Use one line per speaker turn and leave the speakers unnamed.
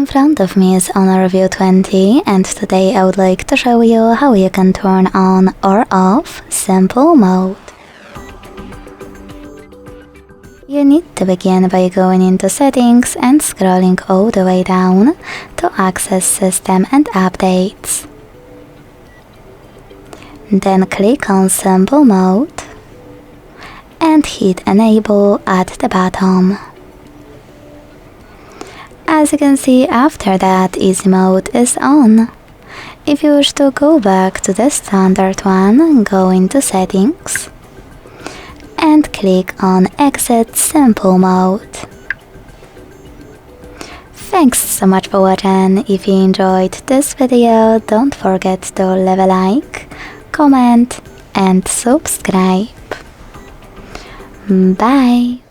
In front of me is Honor View 20, and today I would like to show you how you can turn on or off simple mode. You need to begin by going into settings and scrolling all the way down to access system and updates. Then click on simple mode and hit enable at the bottom. As you can see, after that, easy mode is on. If you wish to go back to the standard one, go into settings and click on exit simple mode. Thanks so much for watching. If you enjoyed this video, don't forget to leave a like, comment and subscribe. Bye!